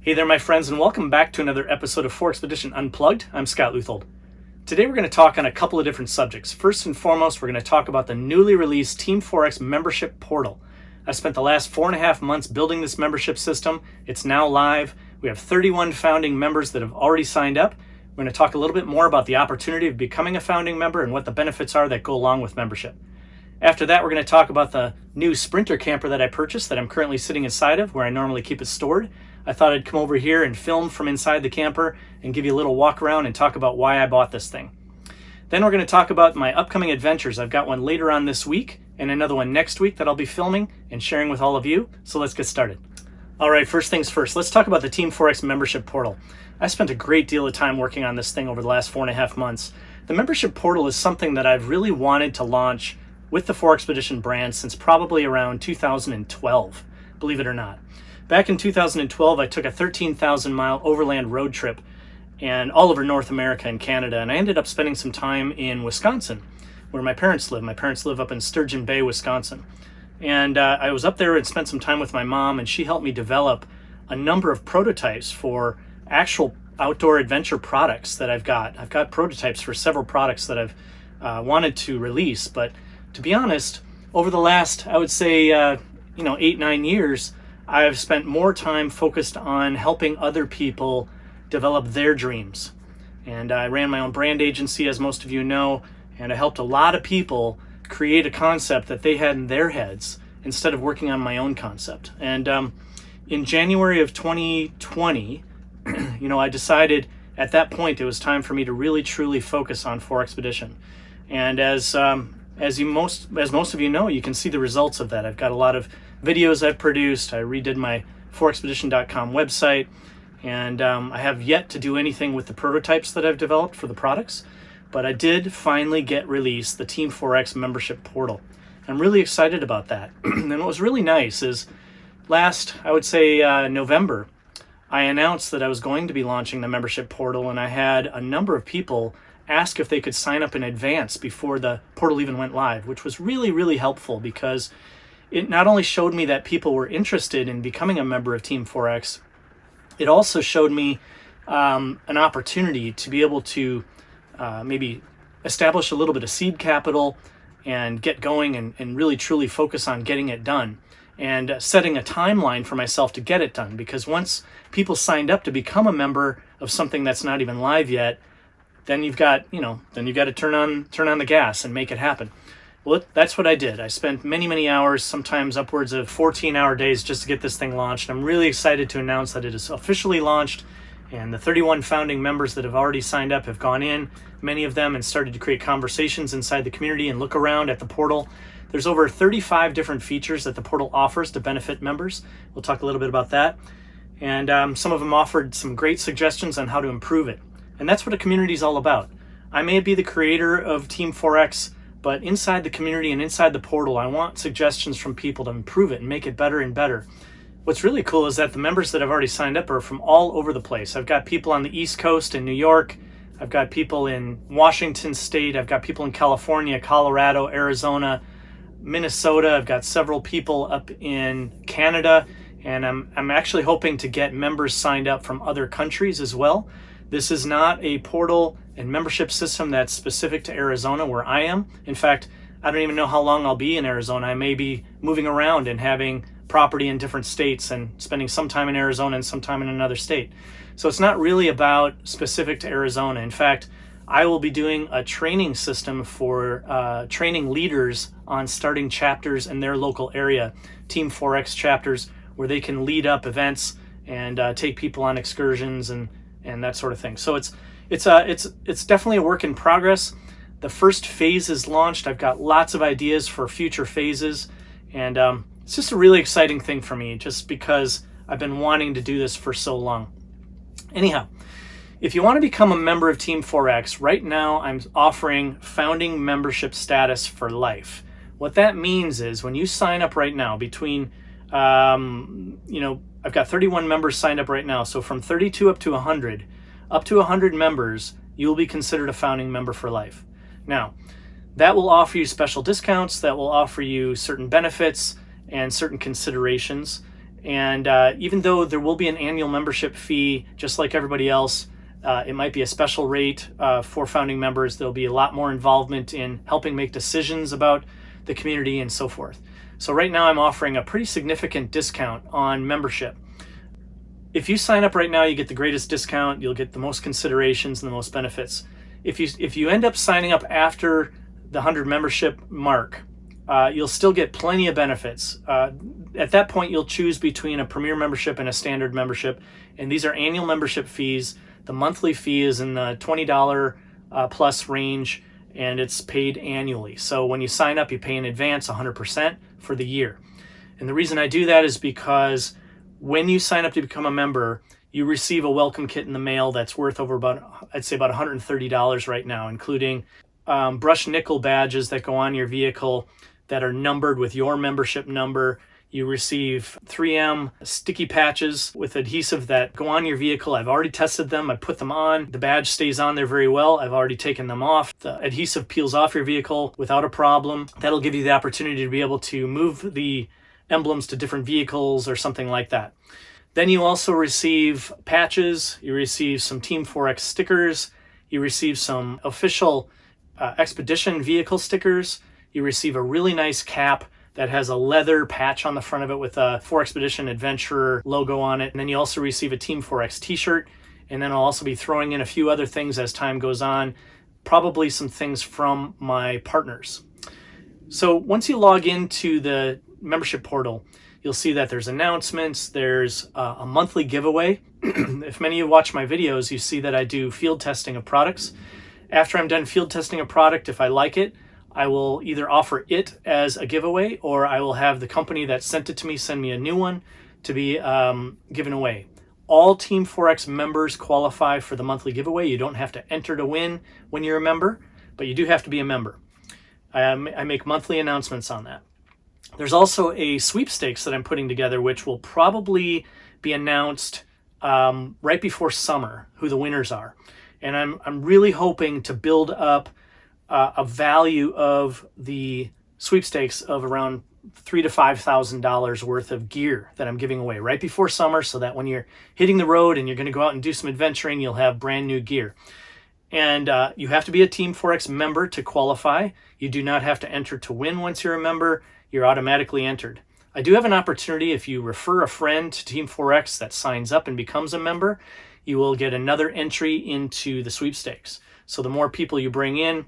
Hey there, my friends, and welcome back to another episode of 4Expedition Unplugged. I'm Scott Leuthold. Today we're going to talk on a couple of different subjects. First and foremost, we're going to talk about the newly released Team 4X membership portal. I spent the last 4.5 months building this membership system. It's now live. We have 31 founding members that have already signed up. We're going to talk a little bit more about the opportunity of becoming a founding member and what the benefits are that go along with membership. After that, we're going to talk about the new Sprinter camper that I purchased that I'm currently sitting inside of, where I normally keep it stored. I thought I'd come over here and film from inside the camper and give you a little walk around and talk about why I bought this thing. Then we're going to talk about my upcoming adventures. I've got one later on this week and another one next week that I'll be filming and sharing with all of you. So let's get started. All right, first things first, let's talk about the Team 4X membership portal. I spent a great deal of time working on this thing over the last 4.5 months. The membership portal is something that I've really wanted to launch with the 4Expedition brand since probably around 2012, believe it or not. Back in 2012, I took a 13,000-mile overland road trip and all over North America and Canada, and I ended up spending some time in Wisconsin, where my parents live. My parents live up in Sturgeon Bay, Wisconsin. And I was up there and spent some time with my mom, and she helped me develop a number of prototypes for actual outdoor adventure products that I've got. I've got prototypes for several products that I've wanted to release, but to be honest, over the last, I would say, 8-9 years, I've spent more time focused on helping other people develop their dreams. And I ran my own brand agency, as most of you know, and I helped a lot of people create a concept that they had in their heads instead of working on my own concept. And in January of 2020, I decided at that point it was time for me to really truly focus on 4Expedition. And as most of you know, you can see the results of that. I've got a lot of videos I've produced. I redid my 4expedition.com website, and I have yet to do anything with the prototypes that I've developed for the products, but I did finally get released the Team 4X membership portal. I'm really excited about that. And what was really nice is last, I would say November, I announced that I was going to be launching the membership portal, and I had a number of people ask if they could sign up in advance before the portal even went live, which was really, really helpful because it not only showed me that people were interested in becoming a member of Team 4X, it also showed me an opportunity to be able to maybe establish a little bit of seed capital and get going and really truly focus on getting it done and setting a timeline for myself to get it done. Because once people signed up to become a member of something that's not even live yet, then you've got to turn on the gas and make it happen. Well, that's what I did. I spent many hours, sometimes upwards of 14-hour days just to get this thing launched. I'm really excited to announce that it is officially launched, and the 31 founding members that have already signed up have gone in, many of them, and started to create conversations inside the community and look around at the portal. There's over 35 different features that the portal offers to benefit members. We'll talk a little bit about that. And some of them offered some great suggestions on how to improve it. And that's what a community is all about. I may be the creator of Team 4X, but inside the community and inside the portal, I want suggestions from people to improve it and make it better and better. What's really cool is that the members that have already signed up are from all over the place. I've got people on the East Coast in New York. I've got people in Washington State. I've got people in California, Colorado, Arizona, Minnesota. I've got several people up in Canada. And I'm actually hoping to get members signed up from other countries as well. This is not a portal and membership system that's specific to Arizona where I am. In fact, I don't even know how long I'll be in Arizona. I may be moving around and having property in different states and spending some time in Arizona and some time in another state. So it's not really about specific to Arizona. In fact, I will be doing a training system for training leaders on starting chapters in their local area, Team 4X chapters, where they can lead up events and take people on excursions and that sort of thing. So it's definitely a work in progress. The first phase is launched. I've got lots of ideas for future phases, and it's just a really exciting thing for me just because I've been wanting to do this for so long. Anyhow, if you want to become a member of Team 4X, right now I'm offering founding membership status for life. What that means is when you sign up right now between I've got 31 members signed up right now. So from 32 up to 100 members, you'll be considered a founding member for life. Now, that will offer you special discounts, that will offer you certain benefits and certain considerations. And even though there will be an annual membership fee, just like everybody else, it might be a special rate for founding members. There'll be a lot more involvement in helping make decisions about the community and so forth. So right now I'm offering a pretty significant discount on membership. If you sign up right now, you get the greatest discount. You'll get the most considerations and the most benefits. If you end up signing up after the 100 membership mark, you'll still get plenty of benefits. At that point, you'll choose between a premier membership and a standard membership, and these are annual membership fees. The monthly fee is in the $20 plus range, and it's paid annually. So when you sign up, you pay in advance 100% for the year. And the reason I do that is because when you sign up to become a member, you receive a welcome kit in the mail that's worth over about $130 right now, including brushed nickel badges that go on your vehicle that are numbered with your membership number. You receive 3M sticky patches with adhesive that go on your vehicle. I've already tested them. I put them on. The badge stays on there very well. I've already taken them off. The adhesive peels off your vehicle without a problem. That'll give you the opportunity to be able to move the emblems to different vehicles or something like that. Then you also receive patches. You receive some Team 4X stickers. You receive some official expedition vehicle stickers. You receive a really nice cap that has a leather patch on the front of it with a 4Expedition Adventurer logo on it. And then you also receive a Team 4X t-shirt. And then I'll also be throwing in a few other things as time goes on, probably some things from my partners. So once you log into the membership portal, you'll see that there's announcements, there's a monthly giveaway. If many of you watch my videos, you see that I do field testing of products. After I'm done field testing a product, if I like it, I will either offer it as a giveaway, or I will have the company that sent it to me send me a new one to be given away. All Team 4X members qualify for the monthly giveaway. You don't have to enter to win when you're a member, but you do have to be a member. I make monthly announcements on that. There's also a sweepstakes that I'm putting together, which will probably be announced right before summer, who the winners are. And I'm really hoping to build up a value of the sweepstakes of around $3,000 to $5,000 worth of gear that I'm giving away right before summer, so that when you're hitting the road and you're going to go out and do some adventuring, you'll have brand new gear. And you have to be a Team 4X member to qualify. You do not have to enter to win. Once you're a member, you're automatically entered. I do have an opportunity. If you refer a friend to Team 4X that signs up and becomes a member, you will get another entry into the sweepstakes. So the more people you bring in,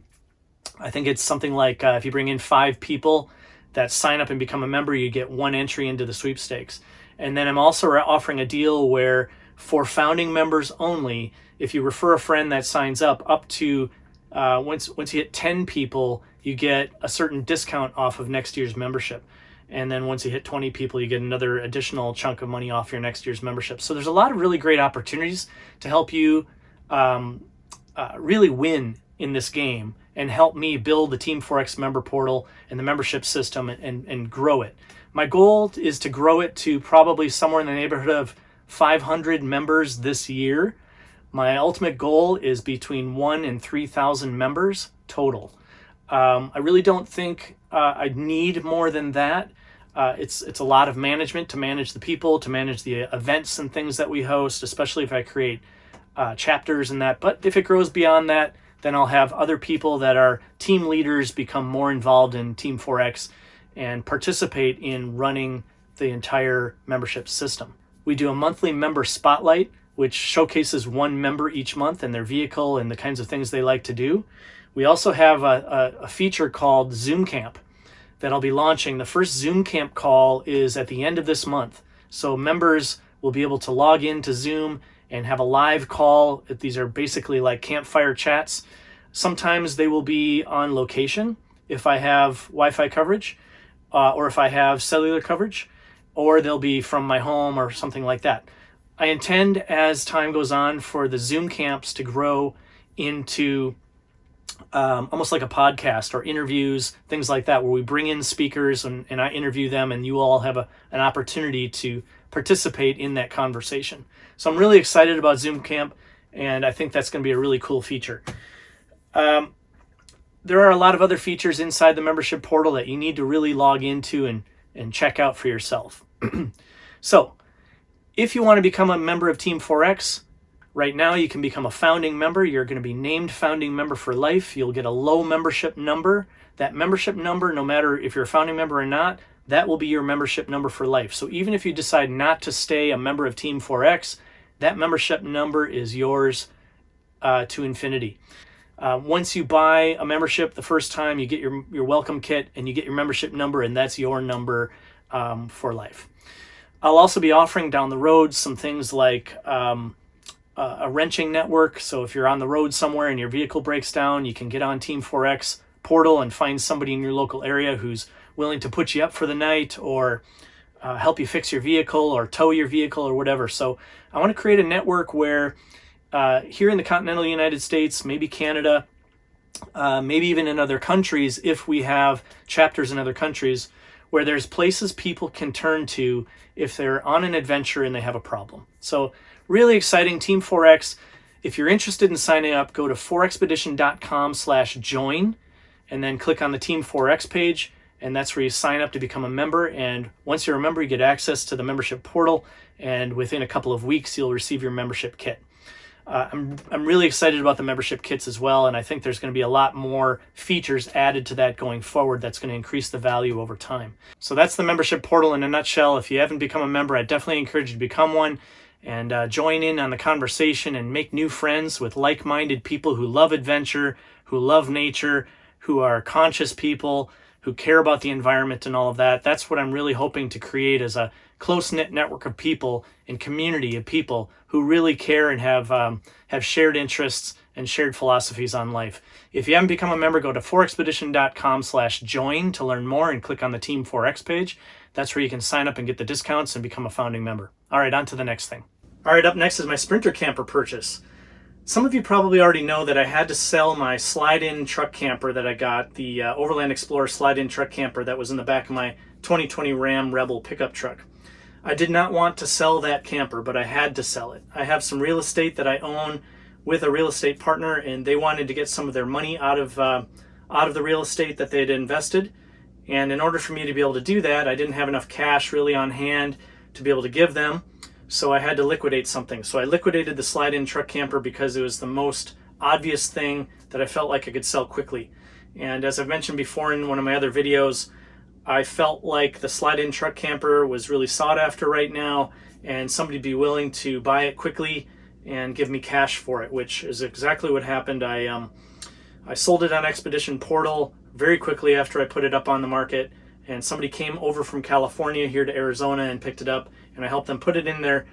I think it's something like if you bring in 5 people that sign up and become a member, you get 1 entry into the sweepstakes. And then I'm also offering a deal where for founding members only, if you refer a friend that signs up to once you hit 10 people, you get a certain discount off of next year's membership. And then once you hit 20 people, you get another additional chunk of money off your next year's membership. So there's a lot of really great opportunities to help you really win in this game and help me build the Team 4X member portal and the membership system and grow it. My goal is to grow it to probably somewhere in the neighborhood of 500 members this year. My ultimate goal is between 1,000 and 3,000 members total. I really don't think I need more than that. It's a lot of management to manage the people, to manage the events and things that we host, especially if I create chapters and that. But if it grows beyond that, then I'll have other people that are team leaders become more involved in Team 4X and participate in running the entire membership system. We do a monthly member spotlight, which showcases one member each month and their vehicle and the kinds of things they like to do. We also have a feature called Zoom Camp that I'll be launching. The first Zoom Camp call is at the end of this month. So members will be able to log into Zoom and have a live call. These are basically like campfire chats. Sometimes they will be on location if I have Wi-Fi coverage or if I have cellular coverage, or they'll be from my home or something like that. I intend, as time goes on, for the Zoom camps to grow into almost like a podcast or interviews, things like that, where we bring in speakers and I interview them, and you all have an opportunity to participate in that conversation. So I'm really excited about Zoom Camp, and I think that's going to be a really cool feature. There are a lot of other features inside the membership portal that you need to really log into and check out for yourself. So if you want to become a member of Team 4X, right now you can become a founding member. You're going to be named founding member for life. You'll get a low membership number. That membership number, no matter if you're a founding member or not, that will be your membership number for life. So even if you decide not to stay a member of Team 4X, that membership number is yours to infinity. Once you buy a membership the first time, you get your welcome kit and you get your membership number, and that's your number for life. I'll also be offering down the road some things like a wrenching network. So if you're on the road somewhere and your vehicle breaks down, you can get on Team 4X portal and find somebody in your local area who's willing to put you up for the night or help you fix your vehicle or tow your vehicle or whatever. So I want to create a network where here in the continental United States, maybe Canada, maybe even in other countries, if we have chapters in other countries, where there's places people can turn to if they're on an adventure and they have a problem. So really exciting, Team 4X. If you're interested in signing up, go to 4expedition.com/join and then click on the Team 4X page, and that's where you sign up to become a member. And once you're a member, you get access to the membership portal, and within a couple of weeks, you'll receive your membership kit. I'm really excited about the membership kits as well, and I think there's going to be a lot more features added to that going forward that's going to increase the value over time. So that's the membership portal in a nutshell. If you haven't become a member, I definitely encourage you to become one and join in on the conversation and make new friends with like-minded people who love adventure, who love nature, who are conscious people, who care about the environment and all of that. That's what I'm really hoping to create, as a close-knit network of people and community of people who really care and have shared interests and shared philosophies on life. If you haven't become a member, go to 4expedition.com/join to learn more and click on the Team 4X page. That's where you can sign up and get the discounts and become a founding member. All right, on to the next thing. All right, up next is my Sprinter camper purchase. Some of you probably already know that I had to sell my slide-in truck camper that I got, the Overland Explorer slide-in truck camper that was in the back of my 2020 Ram Rebel pickup truck. I did not want to sell that camper, but I had to sell it. I have some real estate that I own with a real estate partner, and they wanted to get some of their money out of the real estate that they'd invested. And in order for me to be able to do that, I didn't have enough cash really on hand to be able to give them. So I had to liquidate something. So I liquidated the slide-in truck camper because it was the most obvious thing that I felt like I could sell quickly. And as I've mentioned before in one of my other videos, I felt like the slide-in truck camper was really sought after right now, and somebody would be willing to buy it quickly and give me cash for it, which is exactly what happened. I sold it on Expedition Portal very quickly after I put it up on the market, and somebody came over from California here to Arizona and picked it up, and I helped them put it in their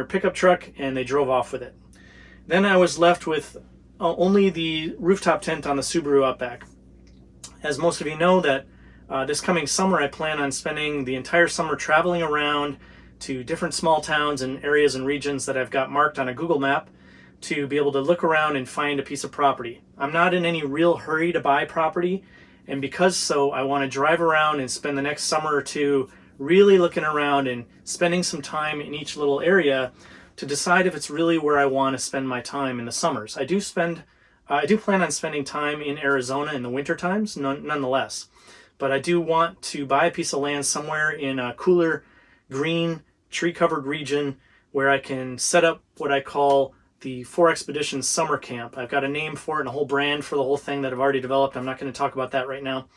pickup truck, and they drove off with it. Then I was left with only the rooftop tent on the Subaru Outback. As most of you know, that this coming summer I plan on spending the entire summer traveling around to different small towns and areas and regions that I've got marked on a Google map to be able to look around and find a piece of property. I'm not in any real hurry to buy property, and because so, I want to drive around and spend the next summer or two really looking around and spending some time in each little area to decide if it's really where I want to spend my time in the summers. I do plan on spending time in Arizona in the winter times, nonetheless. But I do want to buy a piece of land somewhere in a cooler, green, tree-covered region where I can set up what I call the 4Expedition Summer Camp. I've got a name for it and a whole brand for the whole thing that I've already developed. I'm not going to talk about that right now.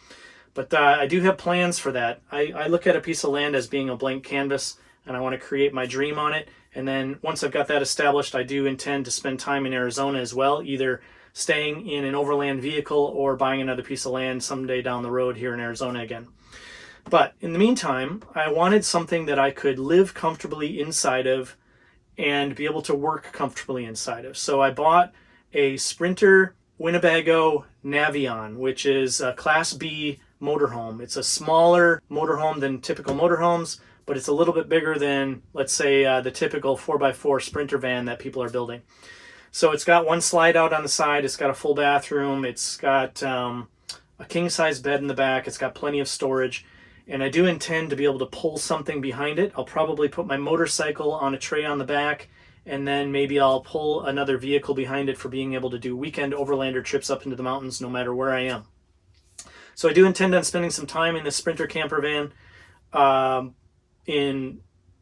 But I do have plans for that. I look at a piece of land as being a blank canvas, and I want to create my dream on it. And then once I've got that established, I do intend to spend time in Arizona as well, either staying in an overland vehicle or buying another piece of land someday down the road here in Arizona again. But in the meantime, I wanted something that I could live comfortably inside of and be able to work comfortably inside of. So I bought a Sprinter Winnebago Navion, which is a Class B motorhome. It's a smaller motorhome than typical motorhomes, but it's a little bit bigger than, let's say, the typical 4x4 Sprinter van that people are building. So it's got one slide out on the side, it's got a full bathroom, it's got a king-size bed in the back, it's got plenty of storage, and I do intend to be able to pull something behind it. I'll probably put my motorcycle on a tray on the back, and then maybe I'll pull another vehicle behind it for being able to do weekend overlander trips up into the mountains no matter where I am. So I do intend on spending some time in this Sprinter camper van in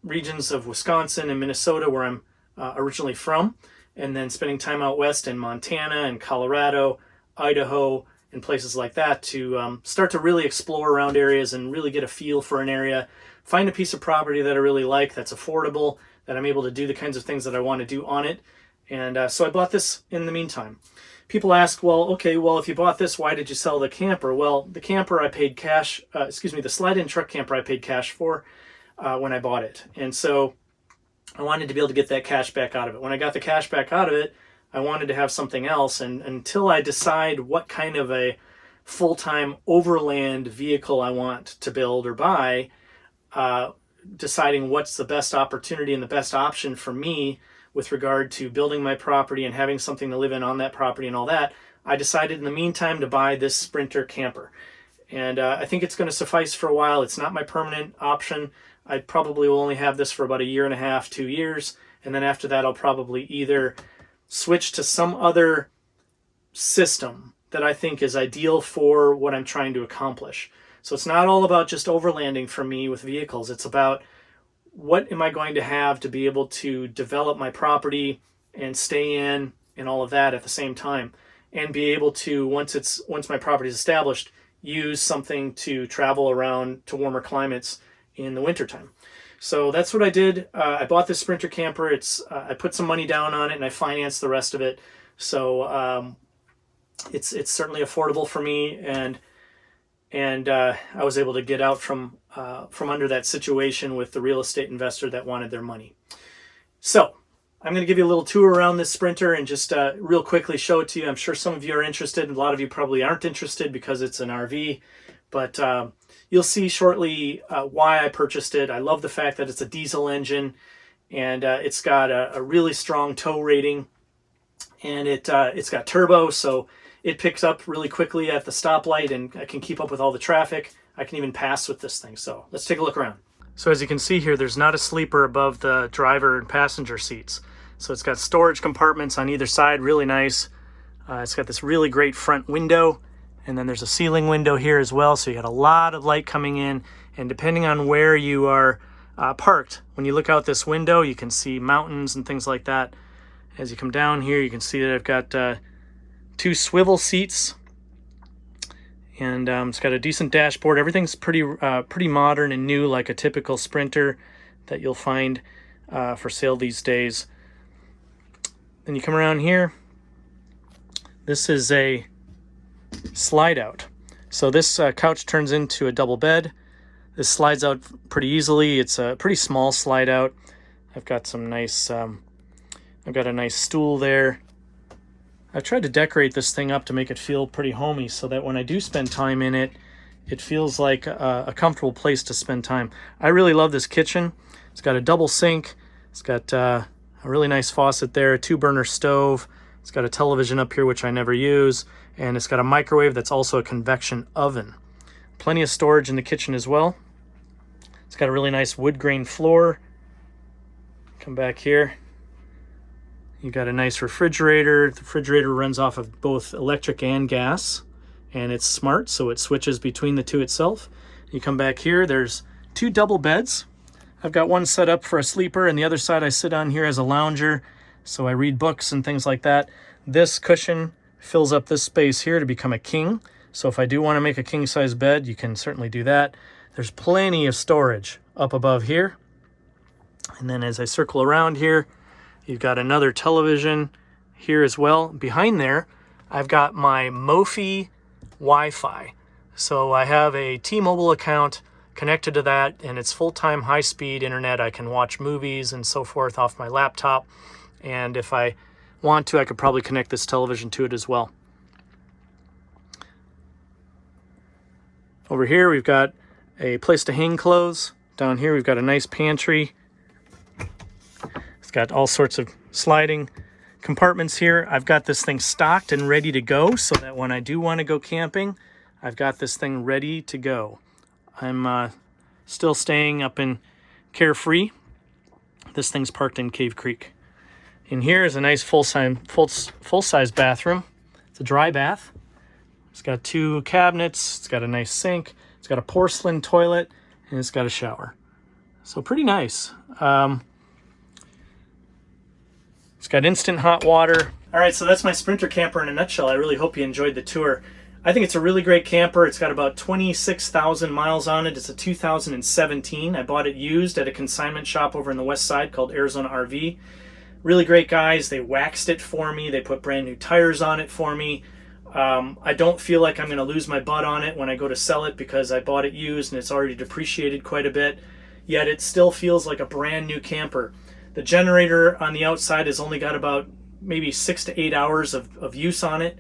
regions of Wisconsin and Minnesota, where I'm originally from, and then spending time out west in Montana and Colorado, Idaho, and places like that to start to really explore around areas and really get a feel for an area, find a piece of property that I really like, that's affordable, that I'm able to do the kinds of things that I want to do on it. And so I bought this in the meantime. People ask, well, okay, well, if you bought this, why did you sell the camper? Well, the camper I paid cash, the slide-in truck camper I paid cash for when I bought it. And so I wanted to be able to get that cash back out of it. When I got the cash back out of it, I wanted to have something else. And until I decide what kind of a full-time overland vehicle I want to build or buy, deciding what's the best opportunity and the best option for me with regard to building my property and having something to live in on that property and all that, I decided in the meantime to buy this Sprinter camper. And I think it's going to suffice for a while. It's not my permanent option. I probably will only have this for about 1.5 to 2 years. And then after that, I'll probably either switch to some other system that I think is ideal for what I'm trying to accomplish. So it's not all about just overlanding for me with vehicles. It's about what am I going to have to be able to develop my property and stay in and all of that at the same time, and be able to, once my property is established, use something to travel around to warmer climates in the wintertime. So that's what I did. I bought this Sprinter camper. I put some money down on it and I financed the rest of it. So it's certainly affordable for me, and I was able to get out from under that situation with the real estate investor that wanted their money. So I'm going to give you a little tour around this Sprinter and just real quickly show it to you. I'm sure some of you are interested. A lot of you probably aren't interested because it's an RV, but you'll see shortly why I purchased it. I love the fact that it's a diesel engine, and it's got a really strong tow rating, and it's got turbo, so it picks up really quickly at the stoplight, and I can keep up with all the traffic. I can even pass with this thing. So let's take a look around. So as you can see here, there's not a sleeper above the driver and passenger seats. So it's got storage compartments on either side, really nice. It's got this really great front window, and then there's a ceiling window here as well. So you got a lot of light coming in, and depending on where you are parked, when you look out this window, you can see mountains and things like that. As you come down here, you can see that I've got 2 swivel seats, and it's got a decent dashboard. Everything's pretty modern and new, like a typical Sprinter that you'll find for sale these days. Then you come around here. This is a slide out. So this couch turns into a double bed. This slides out pretty easily. It's a pretty small slide out. I've got some nice, I've got a nice stool there. I've tried to decorate this thing up to make it feel pretty homey so that when I do spend time in it, it feels like a comfortable place to spend time. I really love this kitchen. It's got a double sink. It's got a really nice faucet there, a 2-burner stove. It's got a television up here, which I never use. And it's got a microwave that's also a convection oven. Plenty of storage in the kitchen as well. It's got a really nice wood grain floor. Come back here. You got a nice refrigerator. The refrigerator runs off of both electric and gas, and it's smart, so it switches between the two itself. You come back here, there's 2 double beds. I've got one set up for a sleeper, and the other side I sit on here as a lounger, so I read books and things like that. This cushion fills up this space here to become a king, so if I do want to make a king-size bed, you can certainly do that. There's plenty of storage up above here. And then as I circle around here, you've got another television here as well. Behind there, I've got my Mophie Wi-Fi. So I have a T-Mobile account connected to that, and it's full-time high-speed internet. I can watch movies and so forth off my laptop. And if I want to, I could probably connect this television to it as well. Over here, we've got a place to hang clothes. Down here, we've got a nice pantry. It's got all sorts of sliding compartments here. I've got this thing stocked and ready to go so that when I do want to go camping, I've got this thing ready to go. I'm still staying up in Carefree. This thing's parked in Cave Creek. In here is a nice full-size bathroom. It's a dry bath. It's got 2 cabinets. It's got a nice sink. It's got a porcelain toilet, and it's got a shower. So pretty nice. It's got instant hot water. All right, so that's my Sprinter camper in a nutshell. I really hope you enjoyed the tour. I think it's a really great camper. It's got about 26,000 miles on it. It's a 2017. I bought it used at a consignment shop over in the west side called Arizona RV. Really great guys. They waxed it for me. They put brand new tires on it for me. I don't feel like I'm going to lose my butt on it when I go to sell it because I bought it used and it's already depreciated quite a bit. Yet it still feels like a brand new camper. The generator on the outside has only got about maybe 6 to 8 hours of use on it.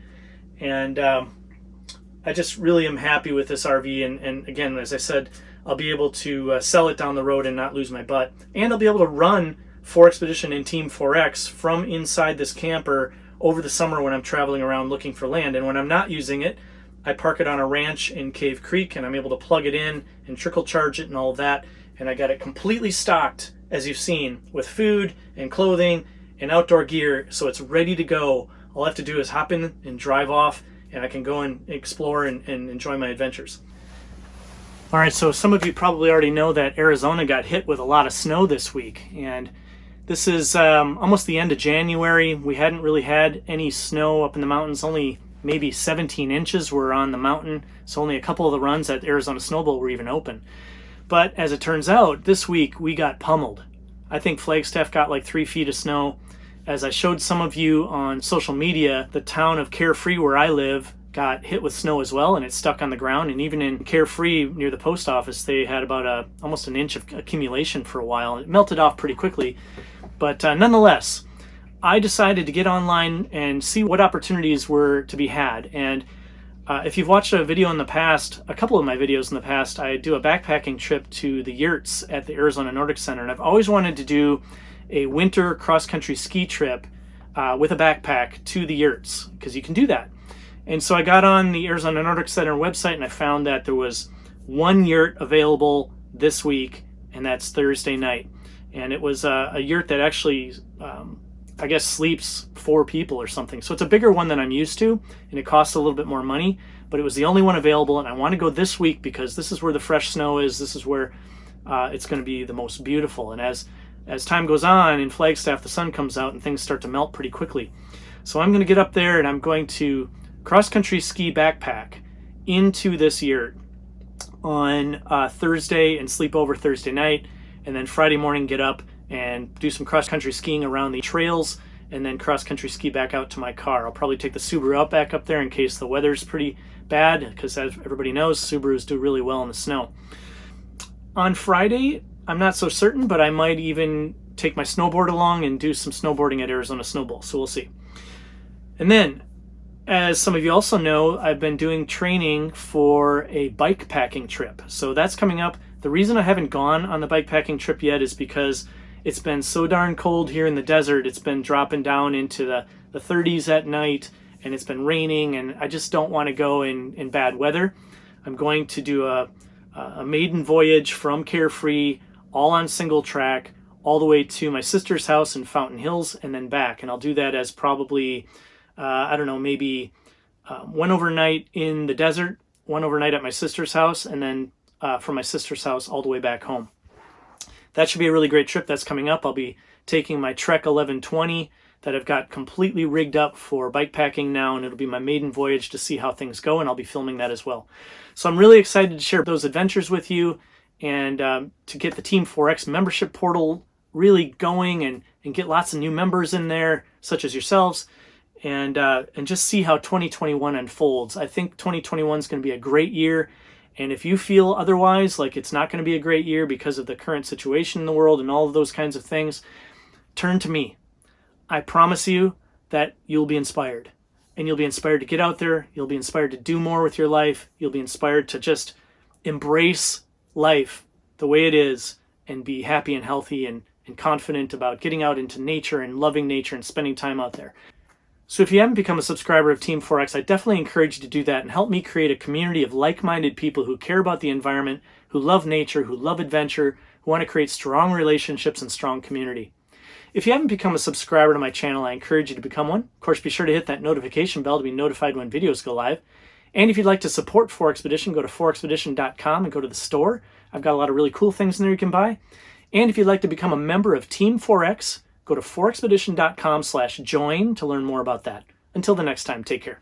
And I just really am happy with this RV. And again, as I said, I'll be able to sell it down the road and not lose my butt. And I'll be able to run 4Expedition and Team 4X from inside this camper over the summer when I'm traveling around looking for land. And when I'm not using it, I park it on a ranch in Cave Creek and I'm able to plug it in and trickle charge it and all of that. And I got it completely stocked, as you've seen, with food and clothing and outdoor gear, so it's ready to go. All I have to do is hop in and drive off, and I can go and explore and enjoy my adventures. All right, so some of you probably already know that Arizona got hit with a lot of snow this week, and this is almost the end of January. We hadn't really had any snow up in the mountains. Only maybe 17 inches were on the mountain, so only a couple of the runs at Arizona Snowbowl were even open. But as it turns out, this week we got pummeled. I think Flagstaff got like 3 feet of snow. As I showed some of you on social media, the town of Carefree, where I live, got hit with snow as well, and it's stuck on the ground. And even in Carefree, near the post office, they had about almost an inch of accumulation for a while. It melted off pretty quickly. But nonetheless, I decided to get online and see what opportunities were to be had. And if you've watched a video in the past, a couple of my videos in the past, I do a backpacking trip to the yurts at the Arizona Nordic Center. And I've always wanted to do a winter cross-country ski trip with a backpack to the yurts, because you can do that. And so I got on the Arizona Nordic Center website and I found that there was one yurt available this week, and that's Thursday night. And it was a yurt that actually, I guess, sleeps 4 people or something. So it's a bigger one than I'm used to, and it costs a little bit more money, but it was the only one available, and I want to go this week because this is where the fresh snow is. This is where it's going to be the most beautiful. And as time goes on in Flagstaff, the sun comes out and things start to melt pretty quickly. So I'm going to get up there and I'm going to cross-country ski backpack into this yurt on Thursday and sleep over Thursday night, and then Friday morning get up and do some cross-country skiing around the trails, and then cross-country ski back out to my car. I'll probably take the Subaru out back up there in case the weather's pretty bad, because as everybody knows, Subarus do really well in the snow. On Friday, I'm not so certain, but I might even take my snowboard along and do some snowboarding at Arizona Snowbowl, so we'll see. And then, as some of you also know, I've been doing training for a bike packing trip. So that's coming up. The reason I haven't gone on the bike packing trip yet is because it's been so darn cold here in the desert. It's been dropping down into the 30s at night, and it's been raining, and I just don't want to go in bad weather. I'm going to do a maiden voyage from Carefree, all on single track, all the way to my sister's house in Fountain Hills, and then back. And I'll do that as probably, I don't know, maybe one overnight in the desert, one overnight at my sister's house, and then from my sister's house all the way back home. That should be a really great trip. That's coming up. I'll be taking my Trek 1120 that I've got completely rigged up for bike packing now, and it'll be my maiden voyage to see how things go, and I'll be filming that as well. So I'm really excited to share those adventures with you, and to get the Team 4X membership portal really going and get lots of new members in there, such as yourselves, and just see how 2021 unfolds. I think 2021 is going to be a great year. And if you feel otherwise, like it's not going to be a great year because of the current situation in the world and all of those kinds of things, turn to me. I promise you that you'll be inspired. And you'll be inspired to get out there. You'll be inspired to do more with your life. You'll be inspired to just embrace life the way it is and be happy and healthy and confident about getting out into nature and loving nature and spending time out there. So if you haven't become a subscriber of Team 4X, I definitely encourage you to do that and help me create a community of like-minded people who care about the environment, who love nature, who love adventure, who want to create strong relationships and strong community. If you haven't become a subscriber to my channel, I encourage you to become one. Of course, be sure to hit that notification bell to be notified when videos go live. And if you'd like to support 4Expedition, go to 4Expedition.com and go to the store. I've got a lot of really cool things in there you can buy. And if you'd like to become a member of Team Forex, go to forexpedition.com/join to learn more about that. Until the next time, take care.